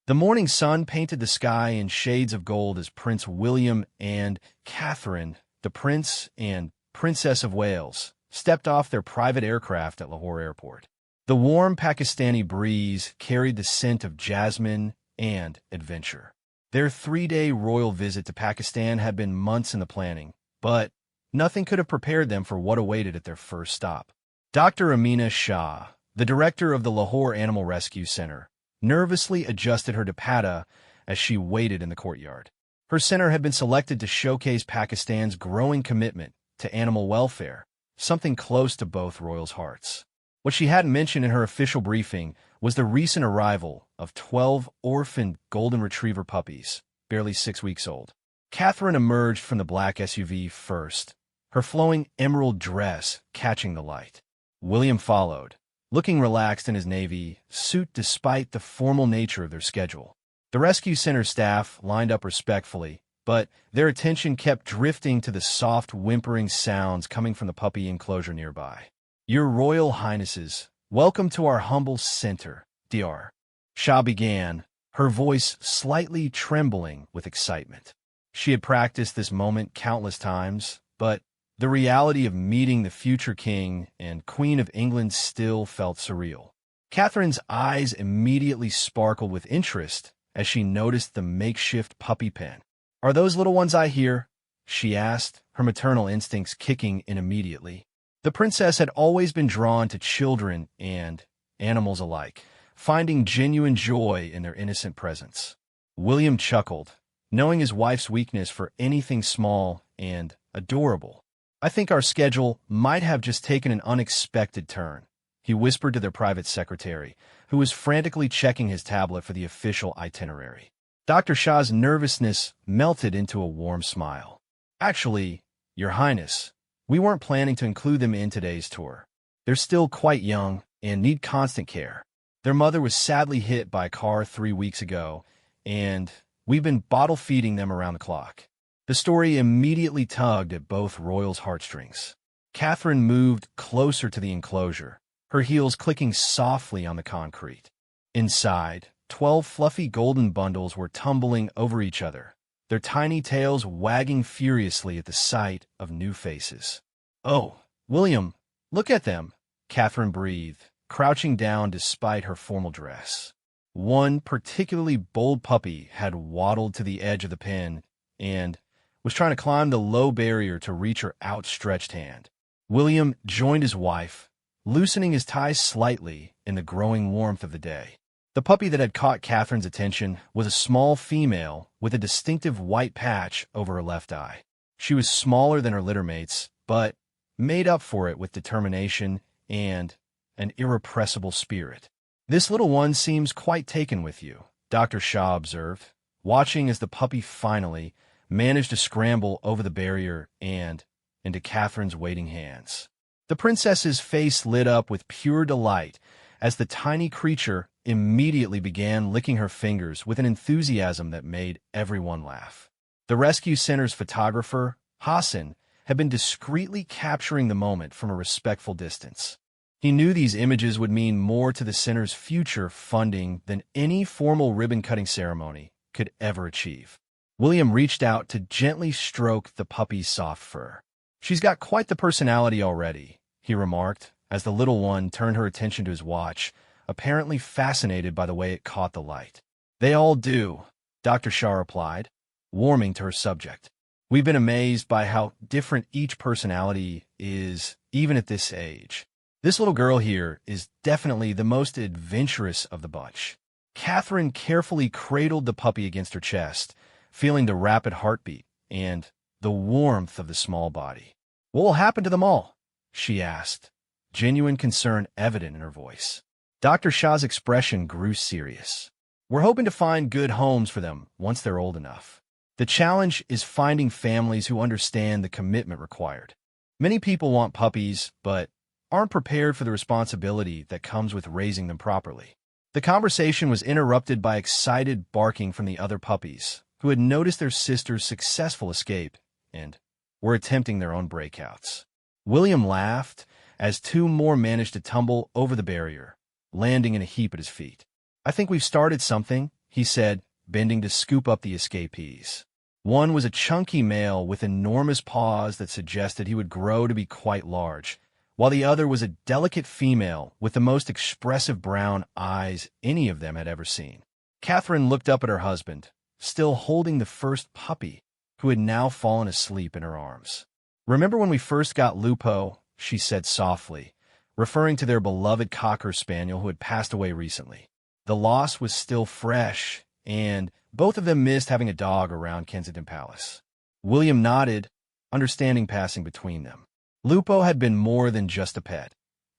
The morning sun painted the sky in shades of gold as Prince William and Catherine, the Prince and Princess of Wales, stepped off their private aircraft at Lahore Airport. The warm Pakistani breeze carried the scent of jasmine and adventure. Their 3-day royal visit to Pakistan had been months in the planning, but nothing could have prepared them for what awaited at their first stop. Dr. Amina Shah, the director of the Lahore Animal Rescue Center, nervously adjusted her dupatta as she waited in the courtyard. Her center had been selected to showcase Pakistan's growing commitment to animal welfare, something close to both royals' hearts. What she hadn't mentioned in her official briefing was the recent arrival of 12 orphaned golden retriever puppies, barely 6 weeks old. Catherine emerged from the black SUV first, her flowing emerald dress catching the light. William followed, looking relaxed in his navy suit despite the formal nature of their schedule. The rescue center staff lined up respectfully, but their attention kept drifting to the soft whimpering sounds coming from the puppy enclosure nearby. "Your Royal Highnesses, welcome to our humble center, Dr. Shah began, her voice slightly trembling with excitement. She had practiced this moment countless times, but the reality of meeting the future King and Queen of England still felt surreal. Catherine's eyes immediately sparkled with interest as she noticed the makeshift puppy pen. "Are those little ones I hear?" she asked, her maternal instincts kicking in immediately. The princess had always been drawn to children and animals alike, finding genuine joy in their innocent presence. William chuckled, knowing his wife's weakness for anything small and adorable. "I think our schedule might have just taken an unexpected turn," he whispered to their private secretary, who was frantically checking his tablet for the official itinerary. Dr. Shah's nervousness melted into a warm smile. "Actually, Your Highness, we weren't planning to include them in today's tour. They're still quite young and need constant care. Their mother was sadly hit by a car 3 weeks ago, and we've been bottle feeding them around the clock." The story immediately tugged at both royals' heartstrings. Catherine moved closer to the enclosure, her heels clicking softly on the concrete. Inside, 12 fluffy golden bundles were tumbling over each other, their tiny tails wagging furiously at the sight of new faces. "Oh, William, look at them," Catherine breathed, crouching down despite her formal dress. One particularly bold puppy had waddled to the edge of the pen and was trying to climb the low barrier to reach her outstretched hand. William joined his wife, loosening his ties slightly in the growing warmth of the day. The puppy that had caught Catherine's attention was a small female with a distinctive white patch over her left eye. She was smaller than her littermates, but made up for it with determination and an irrepressible spirit. "This little one seems quite taken with you," Dr. Shah observed, watching as the puppy finally managed to scramble over the barrier and into Catherine's waiting hands. The princess's face lit up with pure delight as the tiny creature immediately began licking her fingers with an enthusiasm that made everyone laugh. The rescue center's photographer, Hassan, had been discreetly capturing the moment from a respectful distance. He knew these images would mean more to the center's future funding than any formal ribbon-cutting ceremony could ever achieve. William reached out to gently stroke the puppy's soft fur. "She's got quite the personality already," he remarked, as the little one turned her attention to his watch, apparently fascinated by the way it caught the light. "They all do," Dr. Shah replied, warming to her subject. "We've been amazed by how different each personality is, even at this age. This little girl here is definitely the most adventurous of the bunch." Catherine carefully cradled the puppy against her chest, feeling the rapid heartbeat and the warmth of the small body. "What will happen to them all?" she asked, genuine concern evident in her voice. Dr. Shah's expression grew serious. "We're hoping to find good homes for them once they're old enough. The challenge is finding families who understand the commitment required. Many people want puppies, but aren't prepared for the responsibility that comes with raising them properly." The conversation was interrupted by excited barking from the other puppies, who had noticed their sister's successful escape and were attempting their own breakouts. William laughed as 2 more managed to tumble over the barrier, landing in a heap at his feet. "I think we've started something," he said, bending to scoop up the escapees. One was a chunky male with enormous paws that suggested he would grow to be quite large, while the other was a delicate female with the most expressive brown eyes any of them had ever seen. Catherine looked up at her husband, still holding the first puppy, who had now fallen asleep in her arms. "Remember when we first got Lupo?" she said softly, referring to their beloved Cocker Spaniel who had passed away recently. The loss was still fresh, and both of them missed having a dog around Kensington Palace. William nodded, understanding passing between them. Lupo had been more than just a pet.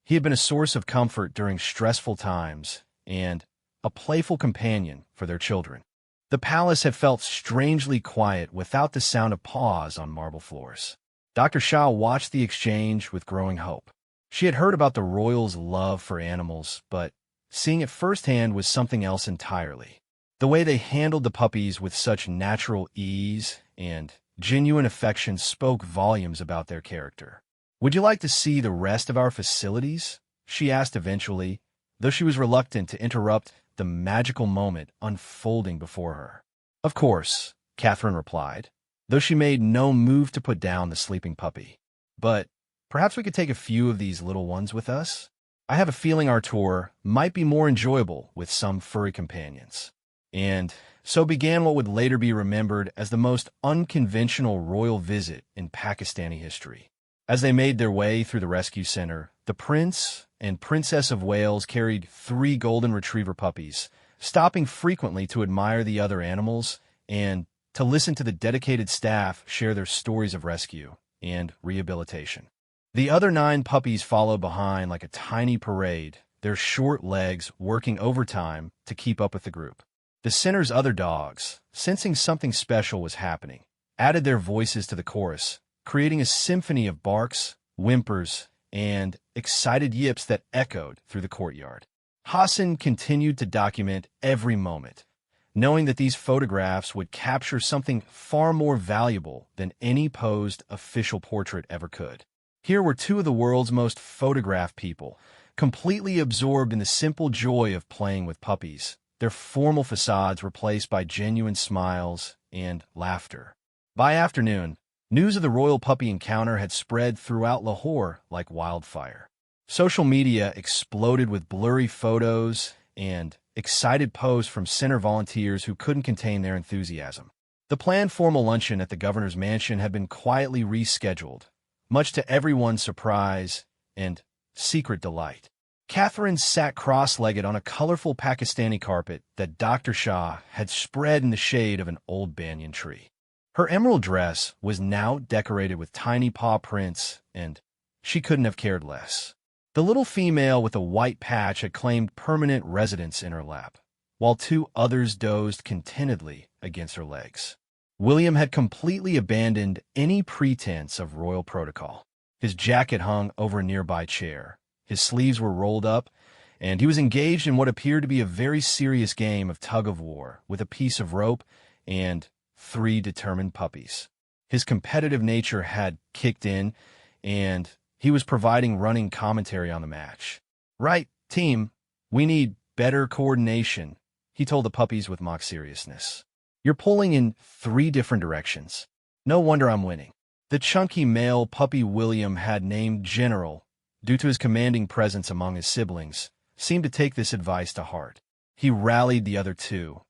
He had been a source of comfort during stressful times and a playful companion for their children. The palace had felt strangely quiet without the sound of paws on marble floors. Dr. Shaw watched the exchange with growing hope. She had heard about the royals' love for animals, but seeing it firsthand was something else entirely. The way they handled the puppies with such natural ease and genuine affection spoke volumes about their character. "Would you like to see the rest of our facilities?" she asked eventually, though she was reluctant to interrupt the magical moment unfolding before her. "Of course," Catherine replied, though she made no move to put down the sleeping puppy. "But perhaps we could take a few of these little ones with us? I have a feeling our tour might be more enjoyable with some furry companions." And so began what would later be remembered as the most unconventional royal visit in Pakistani history. As they made their way through the rescue center, the Prince and Princess of Wales carried 3 golden retriever puppies, stopping frequently to admire the other animals and to listen to the dedicated staff share their stories of rescue and rehabilitation. The other 9 puppies followed behind like a tiny parade, their short legs working overtime to keep up with the group. The center's other dogs, sensing something special was happening, added their voices to the chorus, creating a symphony of barks, whimpers, and excited yips that echoed through the courtyard. Hassan continued to document every moment, knowing that these photographs would capture something far more valuable than any posed official portrait ever could. Here were 2 of the world's most photographed people, completely absorbed in the simple joy of playing with puppies, their formal facades replaced by genuine smiles and laughter. By afternoon, news of the royal puppy encounter had spread throughout Lahore like wildfire. Social media exploded with blurry photos and excited posts from center volunteers who couldn't contain their enthusiasm. The planned formal luncheon at the governor's mansion had been quietly rescheduled, much to everyone's surprise and secret delight. Catherine sat cross-legged on a colorful Pakistani carpet that Dr. Shah had spread in the shade of an old banyan tree. Her emerald dress was now decorated with tiny paw prints, and she couldn't have cared less. The little female with a white patch had claimed permanent residence in her lap, while 2 others dozed contentedly against her legs. William had completely abandoned any pretense of royal protocol. His jacket hung over a nearby chair. His sleeves were rolled up, and he was engaged in what appeared to be a very serious game of tug-of-war with a piece of rope and 3 determined puppies. His competitive nature had kicked in, and he was providing running commentary on the match. "Right, team, we need better coordination," he told the puppies with mock seriousness. "You're pulling in 3 different directions. No wonder I'm winning." The chunky male puppy William had named General, due to his commanding presence among his siblings, seemed to take this advice to heart. He rallied the other 2,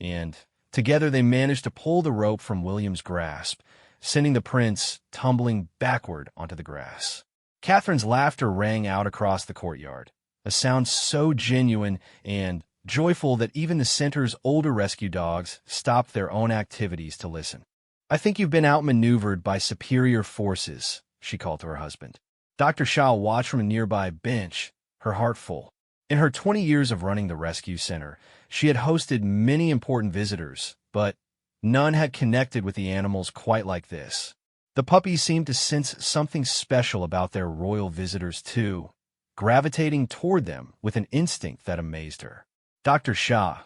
and together they managed to pull the rope from William's grasp, sending the prince tumbling backward onto the grass. Catherine's laughter rang out across the courtyard, a sound so genuine and joyful that even the center's older rescue dogs stopped their own activities to listen. "I think you've been outmaneuvered by superior forces," she called to her husband. Dr. Shah watched from a nearby bench, her heart full. In her 20 years of running the rescue center, she had hosted many important visitors, but none had connected with the animals quite like this. The puppies seemed to sense something special about their royal visitors too, gravitating toward them with an instinct that amazed her. "Dr. Shah,"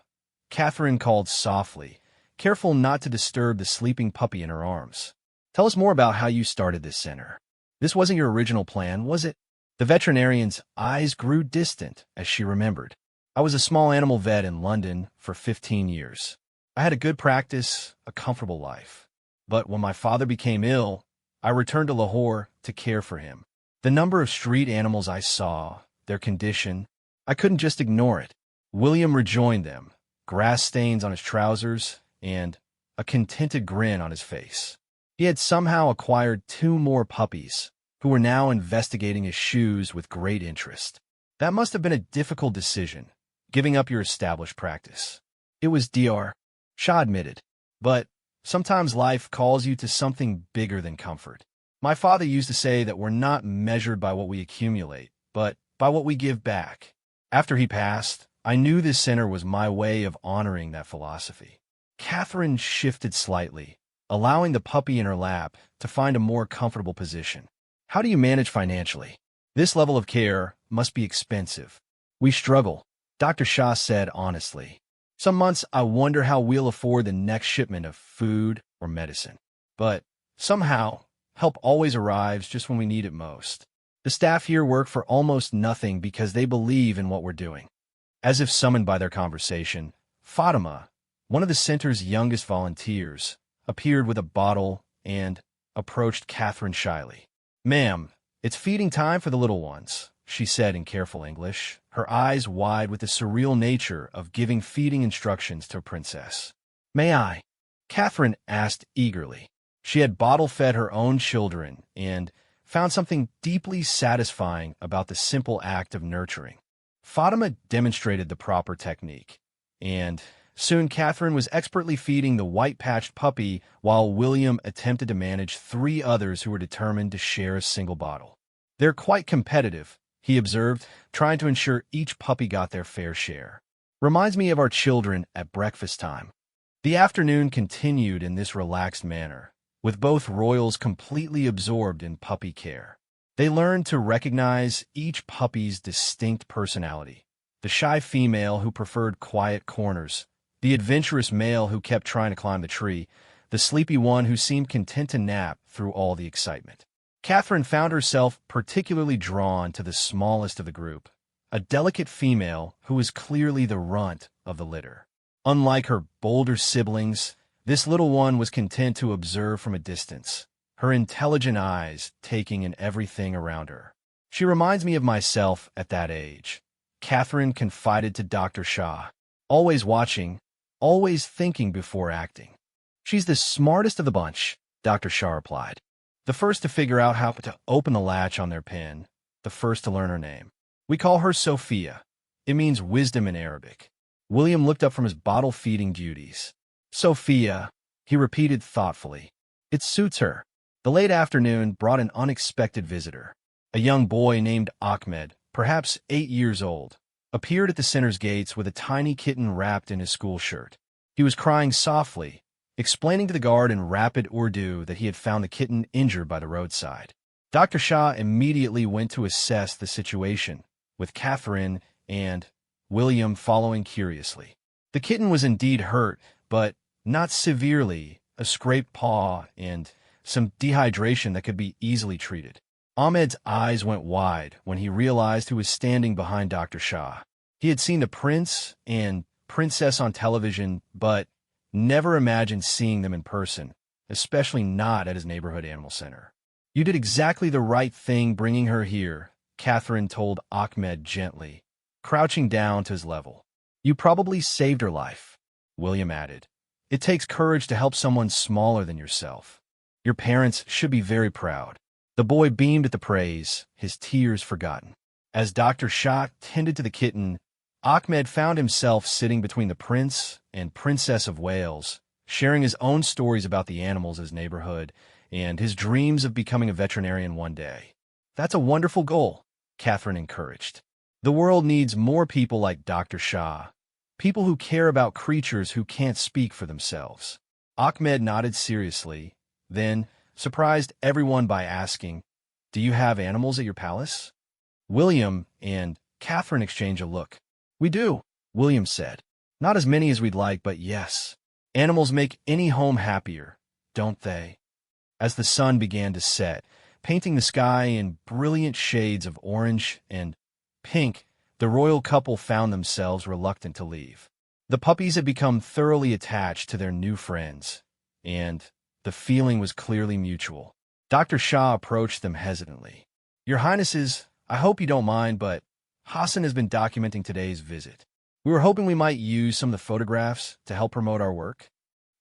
Catherine called softly, careful not to disturb the sleeping puppy in her arms. "Tell us more about how you started this center. This wasn't your original plan, was it?" The veterinarian's eyes grew distant as she remembered. I was a small animal vet in London for 15 years. I had a good practice, a comfortable life. But when my father became ill, I returned to Lahore to care for him. The number of street animals I saw, their condition, I couldn't just ignore it. William rejoined them, grass stains on his trousers, and a contented grin on his face. He had somehow acquired 2 more puppies, who were now investigating his shoes with great interest. That must have been a difficult decision, giving up your established practice. It was Dr. Shah admitted. But sometimes life calls you to something bigger than comfort. My father used to say that we're not measured by what we accumulate, but by what we give back. After he passed, I knew this center was my way of honoring that philosophy. Catherine shifted slightly, allowing the puppy in her lap to find a more comfortable position. How do you manage financially? This level of care must be expensive. We struggle, Dr. Shah said honestly. Some months I wonder how we'll afford the next shipment of food or medicine. But somehow, help always arrives just when we need it most. The staff here work for almost nothing because they believe in what we're doing. As if summoned by their conversation, Fatima, one of the center's youngest volunteers, appeared with a bottle and approached Catherine shyly. "Ma'am, it's feeding time for the little ones," she said in careful English, her eyes wide with the surreal nature of giving feeding instructions to a princess. "May I?" Catherine asked eagerly. She had bottle-fed her own children and found something deeply satisfying about the simple act of nurturing. Fatima demonstrated the proper technique, and soon Catherine was expertly feeding the white-patched puppy while William attempted to manage 3 others who were determined to share a single bottle. "They're quite competitive," he observed, trying to ensure each puppy got their fair share. "Reminds me of our children at breakfast time." The afternoon continued in this relaxed manner, with both royals completely absorbed in puppy care. They learned to recognize each puppy's distinct personality. The shy female who preferred quiet corners, the adventurous male who kept trying to climb the tree, the sleepy one who seemed content to nap through all the excitement. Catherine found herself particularly drawn to the smallest of the group, a delicate female who was clearly the runt of the litter. Unlike her bolder siblings, this little one was content to observe from a distance, her intelligent eyes taking in everything around her. "She reminds me of myself at that age," Catherine confided to Dr. Shah. "Always watching, always thinking before acting." "She's the smartest of the bunch," Dr. Shah replied. "The first to figure out how to open the latch on their pen, the first to learn her name. We call her Sophia. It means wisdom in Arabic." William looked up from his bottle-feeding duties. "Sophia," he repeated thoughtfully. "It suits her." The late afternoon brought an unexpected visitor. A young boy named Ahmed, perhaps 8 years old, appeared at the center's gates with a tiny kitten wrapped in his school shirt. He was crying softly, explaining to the guard in rapid Urdu that he had found the kitten injured by the roadside. Dr. Shah immediately went to assess the situation, with Catherine and William following curiously. The kitten was indeed hurt, but not severely, a scraped paw and some dehydration that could be easily treated. Ahmed's eyes went wide when he realized who was standing behind Dr. Shah. He had seen the prince and princess on television, but never imagined seeing them in person, especially not at his neighborhood animal center. "You did exactly the right thing bringing her here," Catherine told Ahmed gently, crouching down to his level. "You probably saved her life," William added. "It takes courage to help someone smaller than yourself. Your parents should be very proud." The boy beamed at the praise, his tears forgotten. As Dr. Shah tended to the kitten, Ahmed found himself sitting between the prince and princess of Wales, sharing his own stories about the animals in his neighborhood and his dreams of becoming a veterinarian one day. "That's a wonderful goal," Catherine encouraged. "The world needs more people like Dr. Shah, people who care about creatures who can't speak for themselves." Ahmed nodded seriously, then surprised everyone by asking, "Do you have animals at your palace?" William and Catherine exchanged a look. "We do," William said. "Not as many as we'd like, but yes. Animals make any home happier, don't they?" As the sun began to set, painting the sky in brilliant shades of orange and pink, The royal couple found themselves reluctant to leave. The puppies had become thoroughly attached to their new friends, and the feeling was clearly mutual. Dr. Shah approached them hesitantly. "Your Highnesses, I hope you don't mind, but Hassan has been documenting today's visit. We were hoping we might use some of the photographs to help promote our work."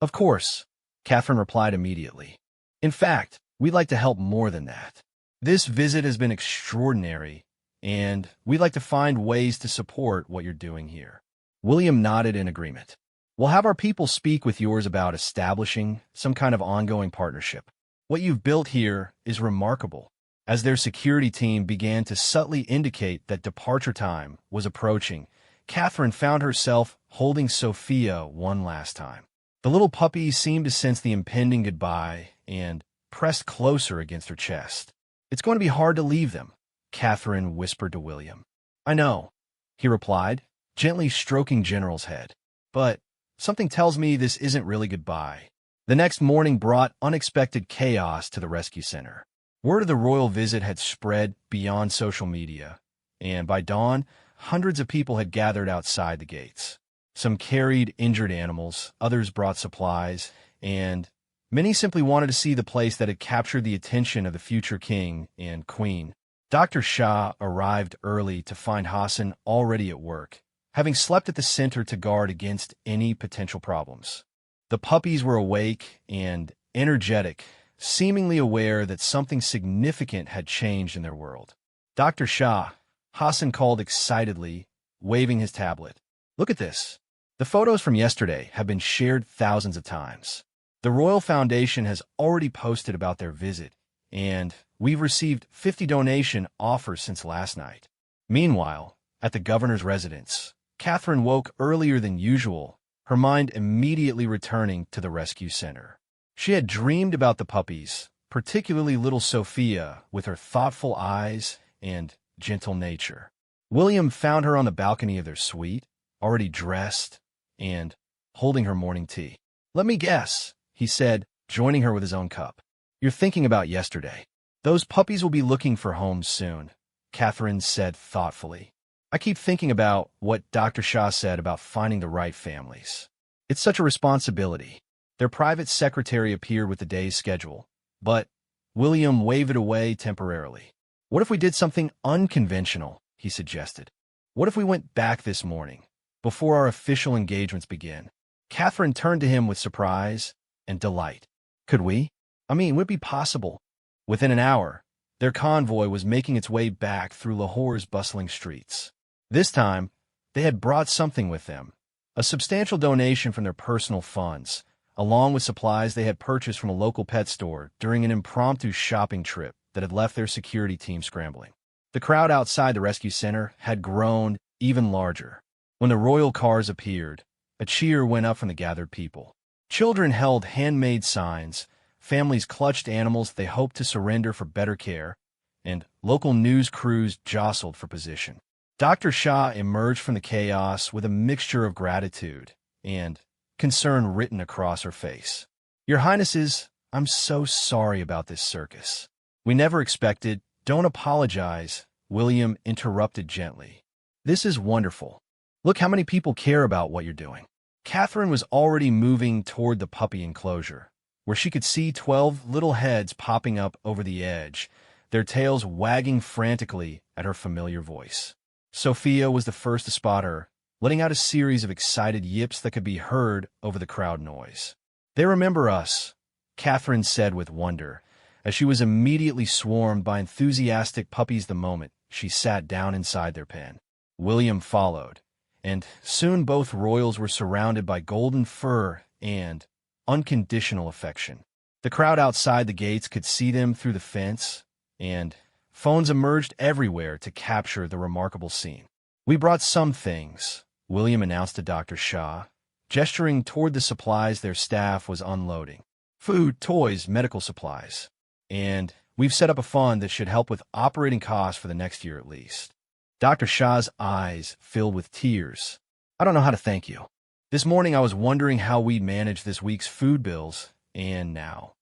"Of course," Catherine replied immediately. "In fact, we'd like to help more than that. This visit has been extraordinary, and we'd like to find ways to support what you're doing here." William nodded in agreement. "We'll have our people speak with yours about establishing some kind of ongoing partnership. What you've built here is remarkable." As their security team began to subtly indicate that departure time was approaching, Catherine found herself holding Sophia one last time. The little puppy seemed to sense the impending goodbye and pressed closer against her chest. "It's going to be hard to leave them," Catherine whispered to William. "I know," he replied, gently stroking General's head. "But something tells me this isn't really goodbye." The next morning brought unexpected chaos to the rescue center. Word of the royal visit had spread beyond social media, and by dawn, hundreds of people had gathered outside the gates. Some carried injured animals, others brought supplies, and many simply wanted to see the place that had captured the attention of the future king and queen. Dr. Shah arrived early to find Hassan already at work, having slept at the center to guard against any potential problems. The puppies were awake and energetic, seemingly aware that something significant had changed in their world. "Dr. Shah," Hassan called excitedly, waving his tablet. "Look at this. The photos from yesterday have been shared thousands of times. The Royal Foundation has already posted about their visit, and we've received 50 donation offers since last night." Meanwhile, at the governor's residence, Catherine woke earlier than usual, her mind immediately returning to the rescue center. She had dreamed about the puppies, particularly little Sophia, with her thoughtful eyes and gentle nature. William found her on the balcony of their suite, already dressed and holding her morning tea. "Let me guess," he said, joining her with his own cup. "You're thinking about yesterday. Those puppies will be looking for homes soon," Catherine said thoughtfully. "I keep thinking about what Dr. Shah said about finding the right families. It's such a responsibility." Their private secretary appeared with the day's schedule, but William waved it away temporarily. "What if we did something unconventional?" he suggested. "What if we went back this morning, before our official engagements begin?" Catherine turned to him with surprise and delight. "Could we? I mean, would it be possible?" Within an hour, their convoy was making its way back through Lahore's bustling streets. This time, they had brought something with them, a substantial donation from their personal funds, along with supplies they had purchased from a local pet store during an impromptu shopping trip that had left their security team scrambling. The crowd outside the rescue center had grown even larger. When the royal cars appeared, a cheer went up from the gathered people. Children held handmade signs, families clutched animals they hoped to surrender for better care, and local news crews jostled for position. Dr. Shah emerged from the chaos with a mixture of gratitude and concern written across her face. "Your Highnesses, I'm so sorry about this circus. We never expected—" "Don't apologize," William interrupted gently. "This is wonderful. Look how many people care about what you're doing." Catherine was already moving toward the puppy enclosure, where she could see 12 little heads popping up over the edge, their tails wagging frantically at her familiar voice. Sophia was the first to spot her, letting out a series of excited yips that could be heard over the crowd noise. "They remember us," Catherine said with wonder, as she was immediately swarmed by enthusiastic puppies the moment she sat down inside their pen. William followed, and soon both royals were surrounded by golden fur and unconditional affection. The crowd outside the gates could see them through the fence, and phones emerged everywhere to capture the remarkable scene. "We brought some things," William announced to Dr. Shah, gesturing toward the supplies their staff was unloading. "Food, toys, medical supplies. And we've set up a fund that should help with operating costs for the next year at least." Dr. Shah's eyes filled with tears. "I don't know how to thank you. This morning I was wondering how we'd manage this week's food bills, and now."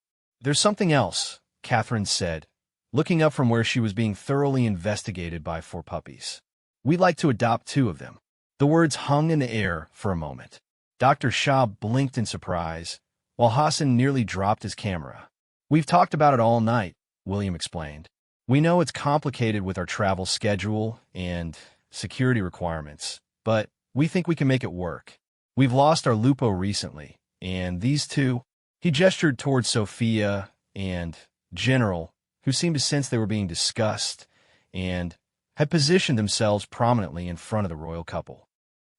"There's something else," Catherine said, looking up from where she was being thoroughly investigated by 4 puppies. We'd like to adopt 2 of them." The words hung in the air for a moment. Dr. Shah blinked in surprise, while Hassan nearly dropped his camera. "We've talked about it all night," William explained. "We know it's complicated with our travel schedule and security requirements, but we think we can make it work. We've lost our Lupo recently, and these 2—" He gestured towards Sophia and General, who seemed to sense they were being discussed, and had positioned themselves prominently in front of the royal couple.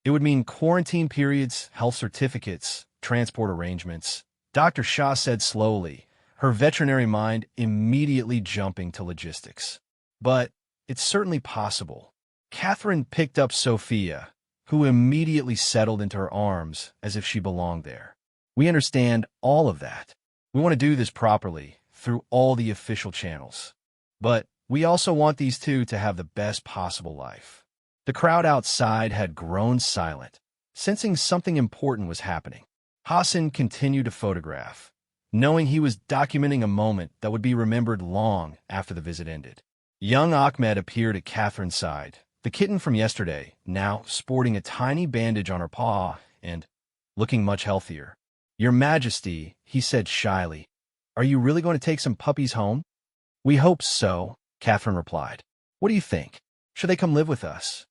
It would mean quarantine periods, health certificates, transport arrangements. Dr. Shah said slowly, her veterinary mind immediately jumping to logistics. "But it's certainly possible." Catherine picked up Sophia, who immediately settled into her arms as if she belonged there. "We understand all of that. We want to do this properly, through all the official channels. But we also want these 2 to have the best possible life." The crowd outside had grown silent, sensing something important was happening. Hassan continued to photograph, knowing he was documenting a moment that would be remembered long after the visit ended. Young Ahmed appeared at Catherine's side, the kitten from yesterday, now sporting a tiny bandage on her paw and looking much healthier. "Your Majesty," he said shyly, "are you really going to take some puppies home?" "We hope so," Catherine replied. "What do you think? Should they come live with us?"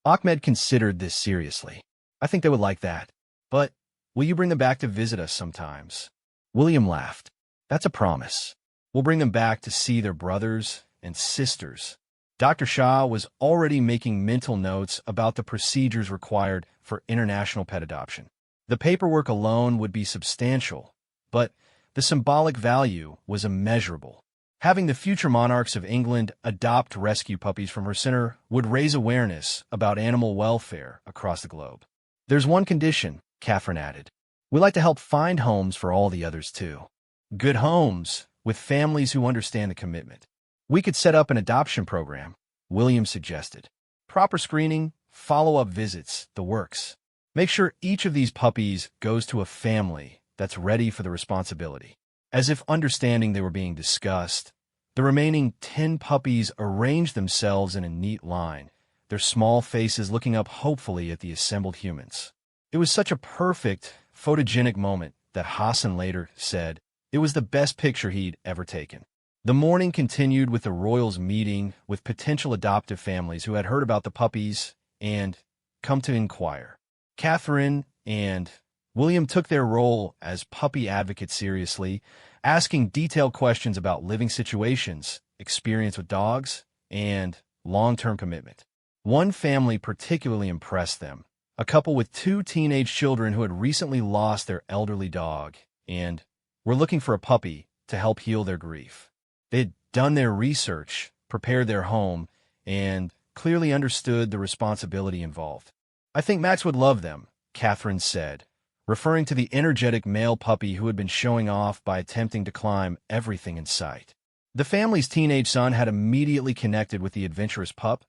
Ahmed considered this seriously. "I think they would like that. But will you bring them back to visit us sometimes?" William laughed. "That's a promise. We'll bring them back to see their brothers and sisters." Dr. Shah was already making mental notes about the procedures required for international pet adoption. The paperwork alone would be substantial, but the symbolic value was immeasurable. Having the future monarchs of England adopt rescue puppies from her center would raise awareness about animal welfare across the globe. "There's one condition," Catherine added. "We'd like to help find homes for all the others, too. Good homes, with families who understand the commitment. We could set up an adoption program," William suggested. "Proper screening, follow-up visits, the works. Make sure each of these puppies goes to a family that's ready for the responsibility." As if understanding they were being discussed, the remaining 10 puppies arranged themselves in a neat line, their small faces looking up hopefully at the assembled humans. It was such a perfect, photogenic moment that Hassan later said it was the best picture he'd ever taken. The morning continued with the royals meeting with potential adoptive families who had heard about the puppies and come to inquire. Catherine and William took their role as puppy advocates seriously, asking detailed questions about living situations, experience with dogs, and long-term commitment. One family particularly impressed them, a couple with 2 teenage children who had recently lost their elderly dog and were looking for a puppy to help heal their grief. They had done their research, prepared their home, and clearly understood the responsibility involved. "I think Max would love them," Catherine said, referring to the energetic male puppy who had been showing off by attempting to climb everything in sight. The family's teenage son had immediately connected with the adventurous pup,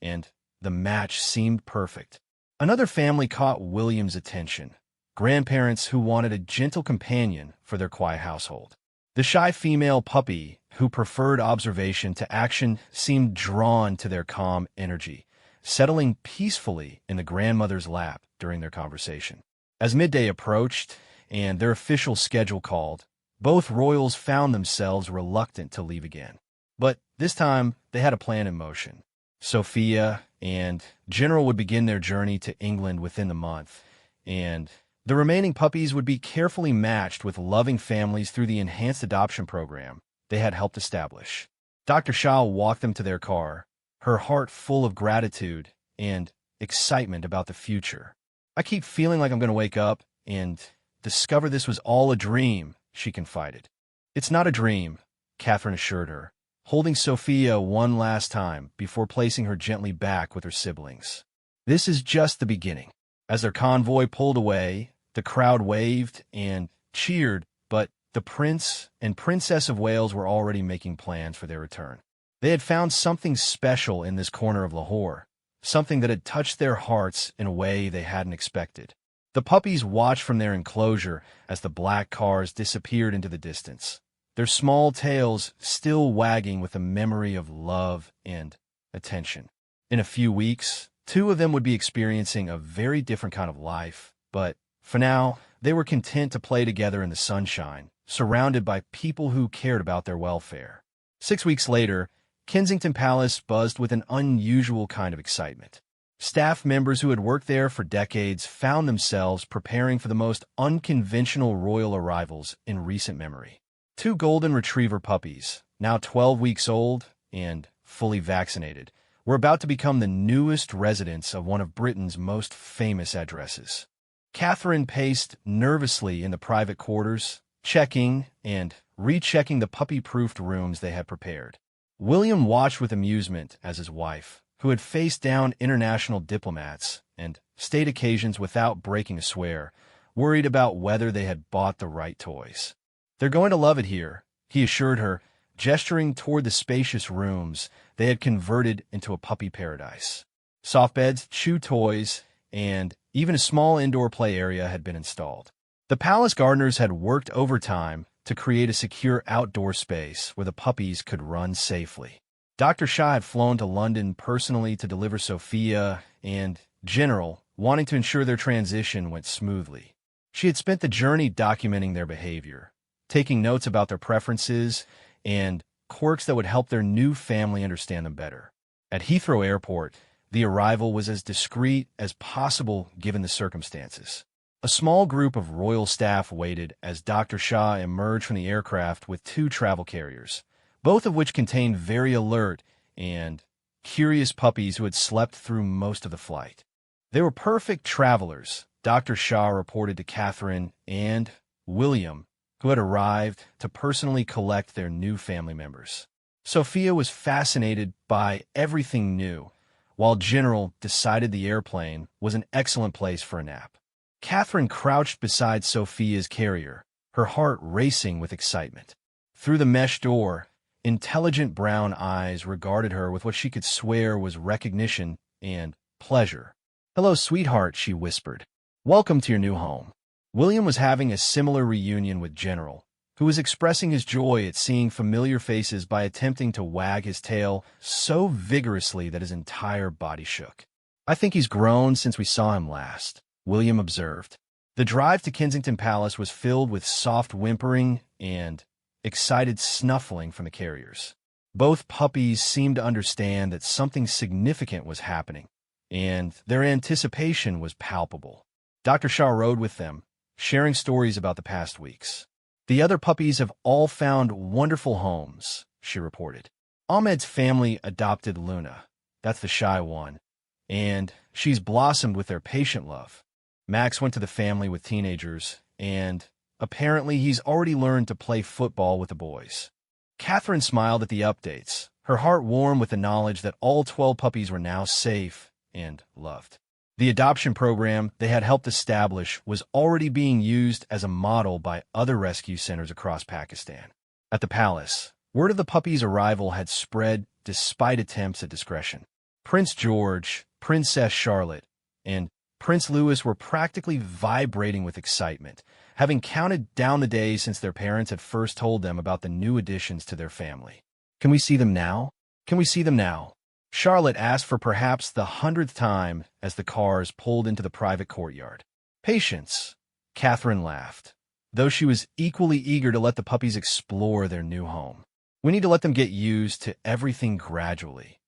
and the match seemed perfect. Another family caught William's attention, grandparents who wanted a gentle companion for their quiet household. The shy female puppy, who preferred observation to action, seemed drawn to their calm energy, settling peacefully in the grandmother's lap during their conversation. As midday approached and their official schedule called, both royals found themselves reluctant to leave again. But this time, they had a plan in motion. Sophia and General would begin their journey to England within the month, and the remaining puppies would be carefully matched with loving families through the enhanced adoption program they had helped establish. Dr. Shah walked them to their car, her heart full of gratitude and excitement about the future. "I keep feeling like I'm going to wake up and discover this was all a dream," she confided. "It's not a dream," Catherine assured her, holding Sophia one last time before placing her gently back with her siblings. "This is just the beginning." As their convoy pulled away, the crowd waved and cheered, but the Prince and Princess of Wales were already making plans for their return. They had found something special in this corner of Lahore, something that had touched their hearts in a way they hadn't expected. The puppies watched from their enclosure as the black cars disappeared into the distance, their small tails still wagging with a memory of love and attention. In a few weeks, Two of them would be experiencing a very different kind of life, but for now, they were content to play together in the sunshine, surrounded by people who cared about their welfare. 6 weeks later, Kensington Palace buzzed with an unusual kind of excitement. Staff members who had worked there for decades found themselves preparing for the most unconventional royal arrivals in recent memory. Two golden retriever puppies, now 12 weeks old and fully vaccinated, were about to become the newest residents of one of Britain's most famous addresses. Catherine paced nervously in the private quarters, checking and rechecking the puppy-proofed rooms they had prepared. William watched with amusement as his wife, who had faced down international diplomats and state occasions without breaking a swear, worried about whether they had bought the right toys. "They're going to love it here," he assured her, gesturing toward the spacious rooms they had converted into a puppy paradise. Soft beds, chew toys, and even a small indoor play area had been installed. The palace gardeners had worked overtime to create a secure outdoor space where the puppies could run safely. Dr. Shah had flown to London personally to deliver Sophia and General, wanting to ensure their transition went smoothly. She had spent the journey documenting their behavior, taking notes about their preferences and quirks that would help their new family understand them better. At Heathrow Airport, the arrival was as discreet as possible given the circumstances. A small group of royal staff waited as Dr. Shah emerged from the aircraft with two travel carriers, both of which contained very alert and curious puppies who had slept through most of the flight. They were perfect travelers, Dr. Shah reported to Catherine and William, who had arrived to personally collect their new family members. Sophia was fascinated by everything new, while General decided the airplane was an excellent place for a nap. Catherine crouched beside Sophia's carrier, her heart racing with excitement. Through the mesh door, intelligent brown eyes regarded her with what she could swear was recognition and pleasure. "Hello, sweetheart," she whispered. "Welcome to your new home." William was having a similar reunion with General, who was expressing his joy at seeing familiar faces by attempting to wag his tail so vigorously that his entire body shook. "I think he's grown since we saw him last," William observed. The drive to Kensington Palace was filled with soft whimpering and excited snuffling from the carriers. Both puppies seemed to understand that something significant was happening, and their anticipation was palpable. Dr. Shah rode with them, sharing stories about the past weeks. "The other puppies have all found wonderful homes," she reported. "Ahmed's family adopted Luna, that's the shy one, and she's blossomed with their patient love. Max went to the family with teenagers, and apparently he's already learned to play football with the boys." Catherine smiled at the updates, her heart warm with the knowledge that all 12 puppies were now safe and loved. The adoption program they had helped establish was already being used as a model by other rescue centers across Pakistan. At the palace, word of the puppies' arrival had spread despite attempts at discretion. Prince George, Princess Charlotte, and Prince Louis were practically vibrating with excitement, having counted down the days since their parents had first told them about the new additions to their family. "Can we see them now? Can we see them now?" Charlotte asked for perhaps the 100th time as the cars pulled into the private courtyard. "Patience," Catherine laughed, though she was equally eager to let the puppies explore their new home. "We need to let them get used to everything gradually."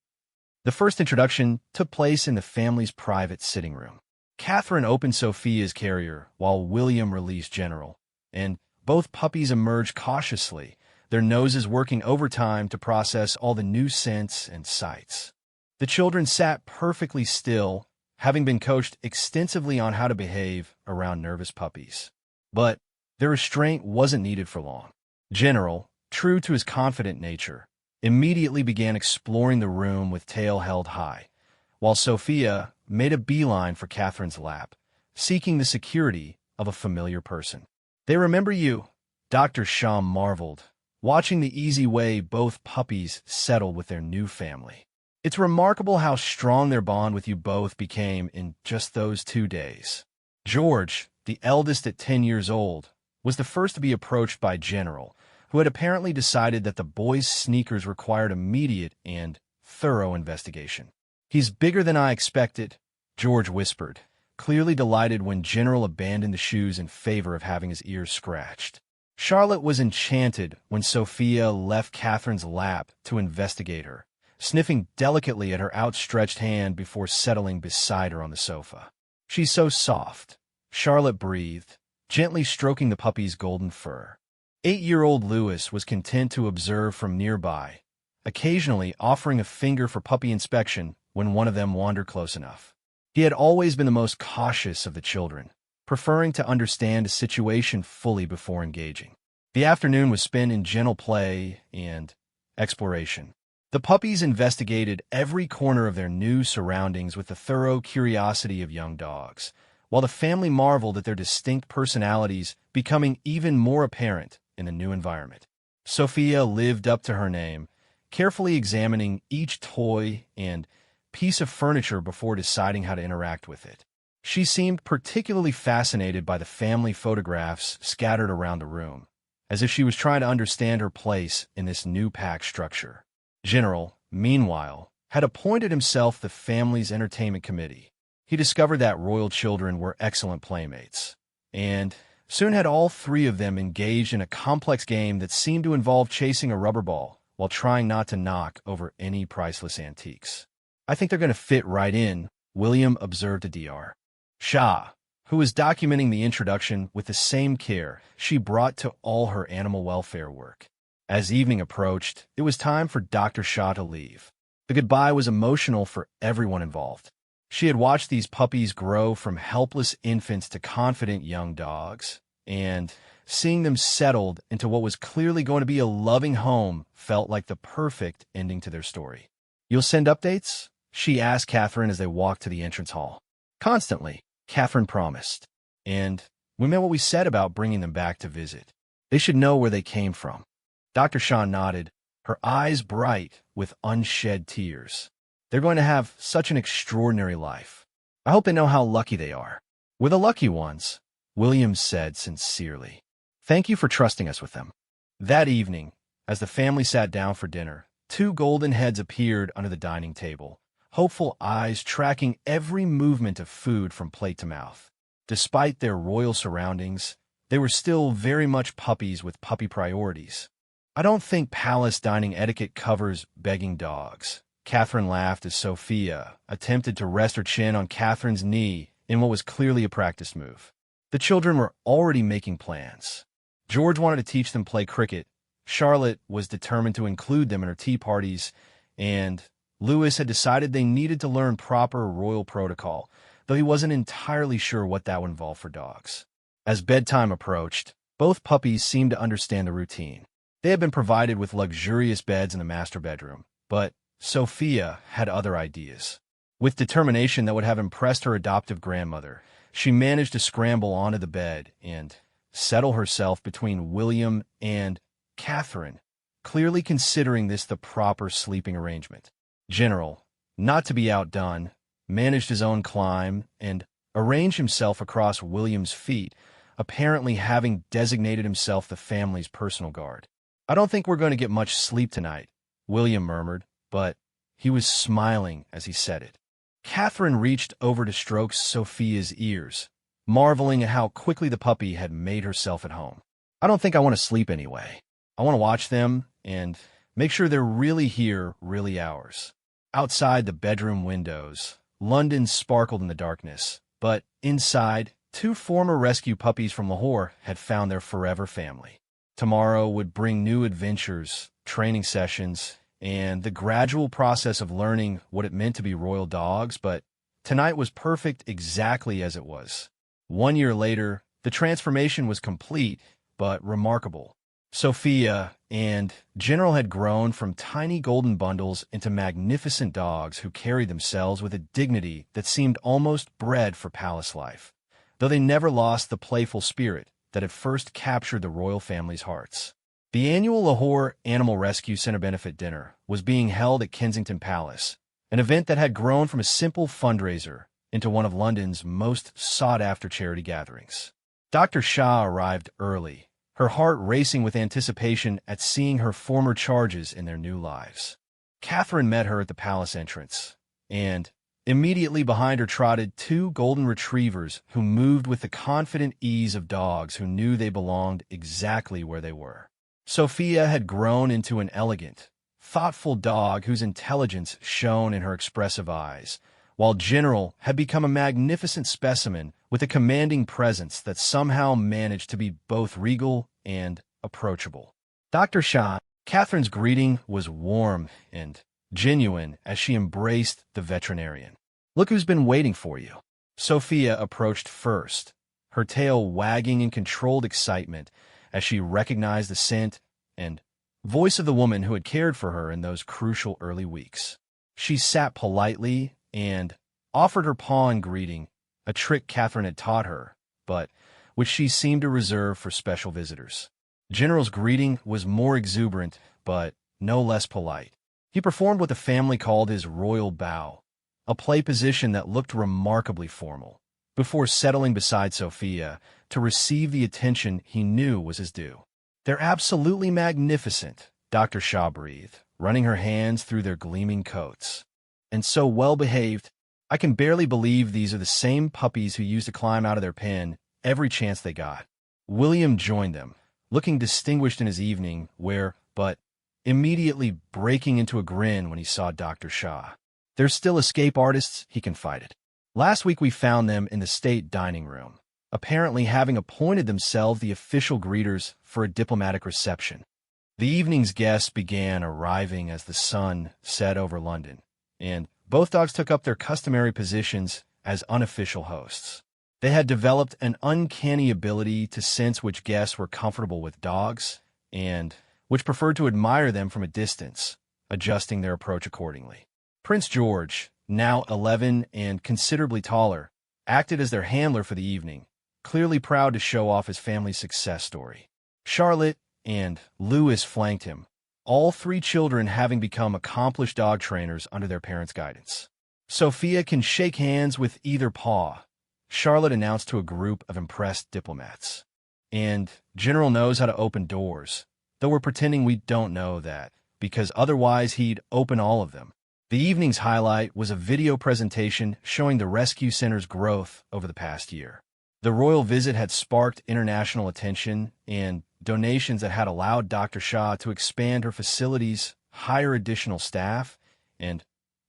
The first introduction took place in the family's private sitting room. Catherine opened Sophia's carrier while William released General, and both puppies emerged cautiously, their noses working overtime to process all the new scents and sights. The children sat perfectly still, having been coached extensively on how to behave around nervous puppies. But their restraint wasn't needed for long. General, true to his confident nature, immediately began exploring the room with tail held high, while Sophia made a beeline for Catherine's lap, seeking the security of a familiar person. "They remember you," Dr. Shah marveled, watching the easy way both puppies settled with their new family. "It's remarkable how strong their bond with you both became in just those 2 days." George, the eldest at 10 years old, was the first to be approached by General, who had apparently decided that the boy's sneakers required immediate and thorough investigation. "He's bigger than I expected," George whispered, clearly delighted when General abandoned the shoes in favor of having his ears scratched. Charlotte was enchanted when Sophia left Catherine's lap to investigate her, sniffing delicately at her outstretched hand before settling beside her on the sofa. "She's so soft," Charlotte breathed, gently stroking the puppy's golden fur. 8-year-old Louis was content to observe from nearby, occasionally offering a finger for puppy inspection when one of them wandered close enough. He had always been the most cautious of the children, preferring to understand a situation fully before engaging. The afternoon was spent in gentle play and exploration. The puppies investigated every corner of their new surroundings with the thorough curiosity of young dogs, while the family marveled at their distinct personalities becoming even more apparent in the new environment. Sophia lived up to her name, carefully examining each toy and piece of furniture before deciding how to interact with it. She seemed particularly fascinated by the family photographs scattered around the room, as if she was trying to understand her place in this new pack structure. General, meanwhile, had appointed himself the family's entertainment committee. He discovered that royal children were excellent playmates, and soon had all three of them engaged in a complex game that seemed to involve chasing a rubber ball while trying not to knock over any priceless antiques. "I think they're going to fit right in," William observed to Dr. Shah, who was documenting the introduction with the same care she brought to all her animal welfare work. As evening approached, it was time for Dr. Shah to leave. The goodbye was emotional for everyone involved. She had watched these puppies grow from helpless infants to confident young dogs, and seeing them settled into what was clearly going to be a loving home felt like the perfect ending to their story. "You'll send updates?" she asked Catherine as they walked to the entrance hall. "Constantly," Catherine promised. "And we meant what we said about bringing them back to visit. They should know where they came from." Dr. Shaw nodded, her eyes bright with unshed tears. "They're going to have such an extraordinary life. I hope they know how lucky they are." "We're the lucky ones," William said sincerely. "Thank you for trusting us with them." That evening, as the family sat down for dinner, 2 golden heads appeared under the dining table, hopeful eyes tracking every movement of food from plate to mouth. Despite their royal surroundings, they were still very much puppies with puppy priorities. "I don't think palace dining etiquette covers begging dogs," Catherine laughed as Sophia attempted to rest her chin on Catherine's knee in what was clearly a practice move. The children were already making plans. George wanted to teach them to play cricket, Charlotte was determined to include them in her tea parties, and Louis had decided they needed to learn proper royal protocol, though he wasn't entirely sure what that would involve for dogs. As bedtime approached, both puppies seemed to understand the routine. They had been provided with luxurious beds in the master bedroom, but Sophia had other ideas. With determination that would have impressed her adoptive grandmother, she managed to scramble onto the bed and settle herself between William and Catherine, clearly considering this the proper sleeping arrangement. General, not to be outdone, managed his own climb and arranged himself across William's feet, apparently having designated himself the family's personal guard. "I don't think we're going to get much sleep tonight," William murmured, but he was smiling as he said it. Catherine reached over to stroke Sophia's ears, marveling at how quickly the puppy had made herself at home. "I don't think I want to sleep anyway. I want to watch them and make sure they're really here, really ours." Outside the bedroom windows, London sparkled in the darkness, but inside, 2 former rescue puppies from Lahore had found their forever family. Tomorrow would bring new adventures, training sessions, and the gradual process of learning what it meant to be royal dogs, but tonight was perfect exactly as it was. 1 year later, the transformation was complete, but remarkable. Sophia and General had grown from tiny golden bundles into magnificent dogs who carried themselves with a dignity that seemed almost bred for palace life, though they never lost the playful spirit that had first captured the royal family's hearts. The annual Lahore Animal Rescue Center benefit dinner was being held at Kensington Palace, an event that had grown from a simple fundraiser into one of London's most sought-after charity gatherings. Dr. Shah arrived early, her heart racing with anticipation at seeing her former charges in their new lives. Catherine met her at the palace entrance, and immediately behind her trotted two golden retrievers who moved with the confident ease of dogs who knew they belonged exactly where they were. Sophia had grown into an elegant, thoughtful dog whose intelligence shone in her expressive eyes, while General had become a magnificent specimen with a commanding presence that somehow managed to be both regal and approachable. Dr. Shah, Catherine's greeting was warm and genuine as she embraced the veterinarian. "Look who's been waiting for you." Sophia approached first, her tail wagging in controlled excitement as she recognized the scent and voice of the woman who had cared for her in those crucial early weeks. She sat politely and offered her paw in greeting, a trick Catherine had taught her, but which she seemed to reserve for special visitors. General's greeting was more exuberant, but no less polite. He performed what the family called his royal bow, a play position that looked remarkably formal, before settling beside Sophia to receive the attention he knew was his due. "They're absolutely magnificent," Dr. Shaw breathed, running her hands through their gleaming coats. "And so well-behaved. I can barely believe these are the same puppies who used to climb out of their pen every chance they got." William joined them, looking distinguished in his evening wear, but immediately breaking into a grin when he saw Dr. Shaw. "They're still escape artists," he confided. "Last week we found them in the state dining room, apparently having appointed themselves the official greeters for a diplomatic reception." The evening's guests began arriving as the sun set over London, and both dogs took up their customary positions as unofficial hosts. They had developed an uncanny ability to sense which guests were comfortable with dogs and which preferred to admire them from a distance, adjusting their approach accordingly. Prince George, now 11 and considerably taller, acted as their handler for the evening, clearly proud to show off his family's success story. Charlotte and Louis flanked him, all three children having become accomplished dog trainers under their parents' guidance. "Sophia can shake hands with either paw," Charlotte announced to a group of impressed diplomats. "And General knows how to open doors, though we're pretending we don't know that, because otherwise he'd open all of them." The evening's highlight was a video presentation showing the rescue center's growth over the past year. The royal visit had sparked international attention and donations that had allowed Dr. Shah to expand her facilities, hire additional staff, and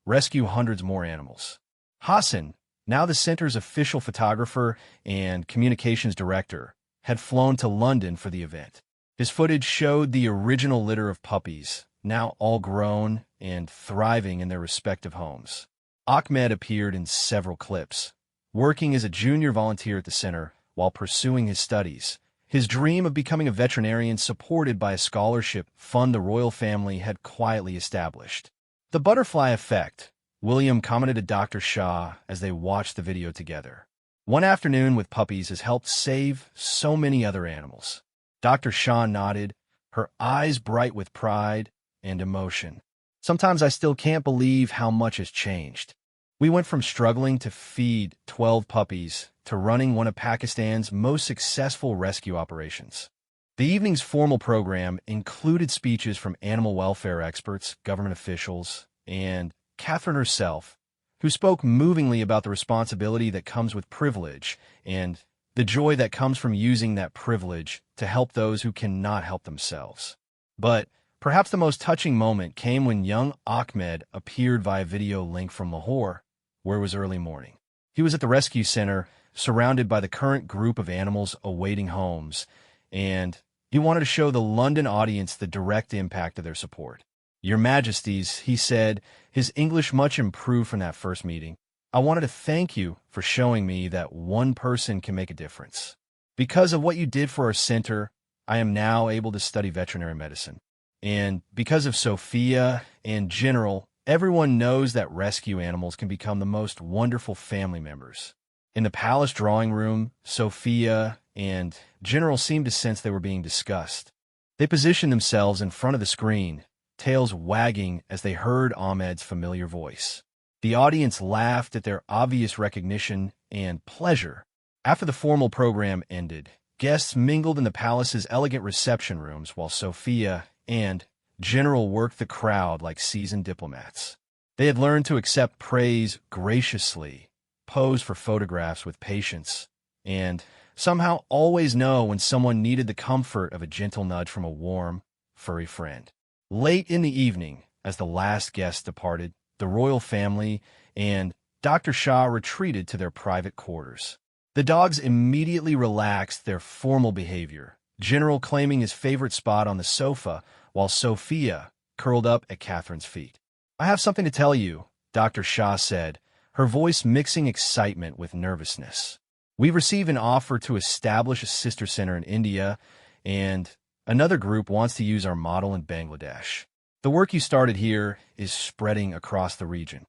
rescue hundreds more animals. Hassan, now the center's official photographer and communications director, had flown to London for the event. His footage showed the original litter of puppies, now all grown and thriving in their respective homes. Ahmed appeared in several clips, working as a junior volunteer at the center while pursuing his studies. His dream of becoming a veterinarian supported by a scholarship fund the royal family had quietly established. "The butterfly effect," William commented to Dr. Shah as they watched the video together. "One afternoon with puppies has helped save so many other animals." Dr. Shah nodded, her eyes bright with pride and emotion. "Sometimes I still can't believe how much has changed. We went from struggling to feed 12 puppies to running one of Pakistan's most successful rescue operations." The evening's formal program included speeches from animal welfare experts, government officials, and Catherine herself, who spoke movingly about the responsibility that comes with privilege and the joy that comes from using that privilege to help those who cannot help themselves. But perhaps the most touching moment came when young Ahmed appeared via video link from Lahore, where it was early morning. He was at the rescue center, surrounded by the current group of animals awaiting homes, and he wanted to show the London audience the direct impact of their support. "Your Majesties," he said, his English much improved from that first meeting, "I wanted to thank you for showing me that one person can make a difference. Because of what you did for our center, I am now able to study veterinary medicine. And because of Sophia and General, everyone knows that rescue animals can become the most wonderful family members." In the palace drawing room, Sophia and General seemed to sense they were being discussed. They positioned themselves in front of the screen, tails wagging as they heard Ahmed's familiar voice. The audience laughed at their obvious recognition and pleasure. After the formal program ended, guests mingled in the palace's elegant reception rooms while Sophia and General worked the crowd like seasoned diplomats. They had learned to accept praise graciously, pose for photographs with patience, and somehow always know when someone needed the comfort of a gentle nudge from a warm, furry friend. Late in the evening, as the last guest departed, the royal family and Dr. Shah retreated to their private quarters. The dogs immediately relaxed their formal behavior, General claiming his favorite spot on the sofa, while Sophia curled up at Catherine's feet. "I have something to tell you," Dr. Shah said, her voice mixing excitement with nervousness. "We've received an offer to establish a sister center in India, and another group wants to use our model in Bangladesh. The work you started here is spreading across the region."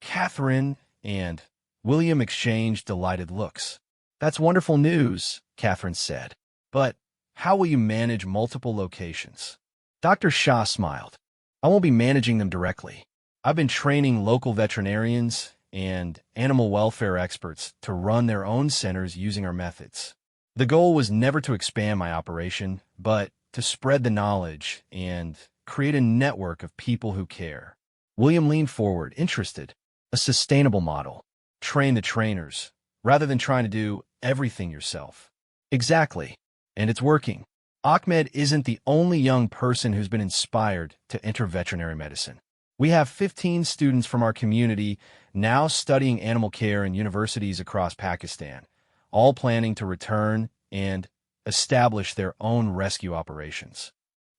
Catherine and William exchanged delighted looks. "That's wonderful news," Catherine said. "But how will you manage multiple locations?" Dr. Shah smiled. "I won't be managing them directly. I've been training local veterinarians and animal welfare experts to run their own centers using our methods. The goal was never to expand my operation, but to spread the knowledge and create a network of people who care." William leaned forward, interested. "A sustainable model. Train the trainers, rather than trying to do everything yourself." "Exactly. And it's working." Ahmed isn't the only young person who's been inspired to enter veterinary medicine. We have 15 students from our community now studying animal care in universities across Pakistan, all planning to return and establish their own rescue operations.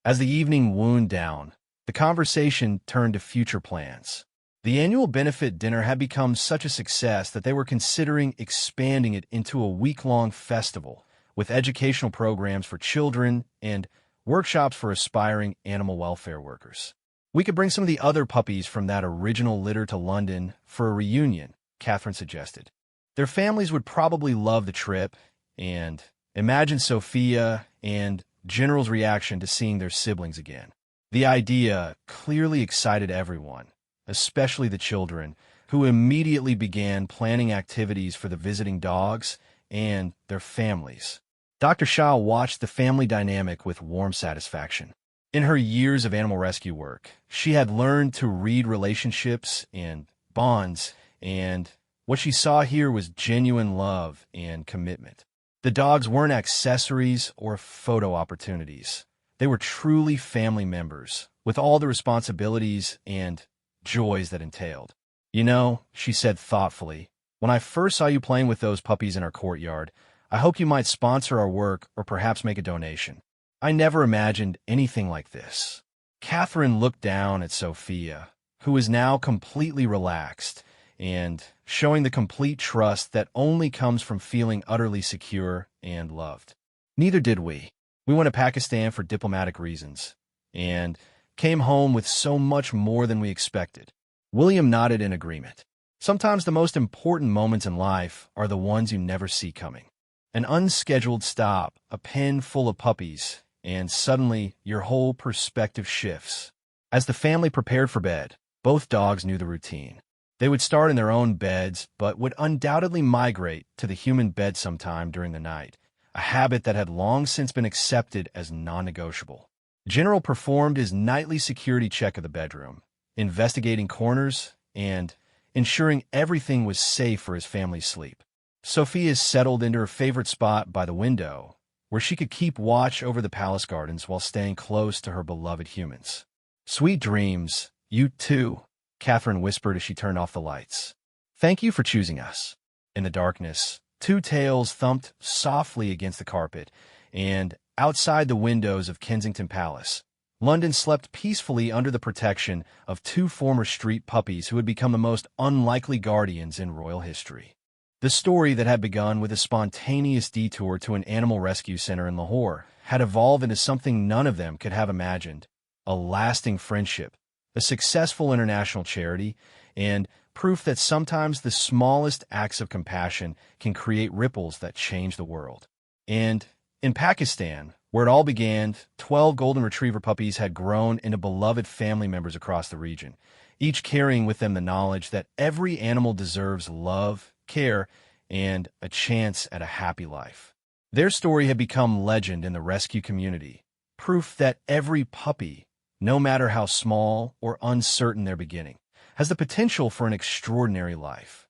As the evening wound down, the conversation turned to future plans. The annual benefit dinner had become such a success that they were considering expanding it into a week-long festival with educational programs for children and workshops for aspiring animal welfare workers. "We could bring some of the other puppies from that original litter to London for a reunion," Catherine suggested. "Their families would probably love the trip, and imagine Sophia and General's reaction to seeing their siblings again." The idea clearly excited everyone, especially the children, who immediately began planning activities for the visiting dogs and their families. Dr. Shah watched the family dynamic with warm satisfaction. In her years of animal rescue work, she had learned to read relationships and bonds, and what she saw here was genuine love and commitment. The dogs weren't accessories or photo opportunities. They were truly family members, with all the responsibilities and joys that entailed. "You know," she said thoughtfully, "when I first saw you playing with those puppies in our courtyard, I hoped you might sponsor our work or perhaps make a donation. I never imagined anything like this." Catherine looked down at Sophia, who was now completely relaxed and showing the complete trust that only comes from feeling utterly secure and loved. "Neither did we. We went to Pakistan for diplomatic reasons and came home with so much more than we expected." William nodded in agreement. Sometimes the most important moments in life are the ones you never see coming. An unscheduled stop, a pen full of puppies, and suddenly your whole perspective shifts. As the family prepared for bed, both dogs knew the routine. They would start in their own beds, but would undoubtedly migrate to the human bed sometime during the night, a habit that had long since been accepted as non-negotiable. General performed his nightly security check of the bedroom, investigating corners and ensuring everything was safe for his family's sleep. Sophia settled into her favorite spot by the window, where she could keep watch over the palace gardens while staying close to her beloved humans. "Sweet dreams, you too," Catherine whispered as she turned off the lights. "Thank you for choosing us." In the darkness, two tails thumped softly against the carpet, and outside the windows of Kensington Palace, London slept peacefully under the protection of two former street puppies who had become the most unlikely guardians in royal history. The story that had begun with a spontaneous detour to an animal rescue center in Lahore had evolved into something none of them could have imagined: a lasting friendship, a successful international charity, and proof that sometimes the smallest acts of compassion can create ripples that change the world. And in Pakistan, where it all began, 12 golden retriever puppies had grown into beloved family members across the region, each carrying with them the knowledge that every animal deserves love, care, and a chance at a happy life. Their story had become legend in the rescue community, proof that every puppy, no matter how small or uncertain their beginning, has the potential for an extraordinary life.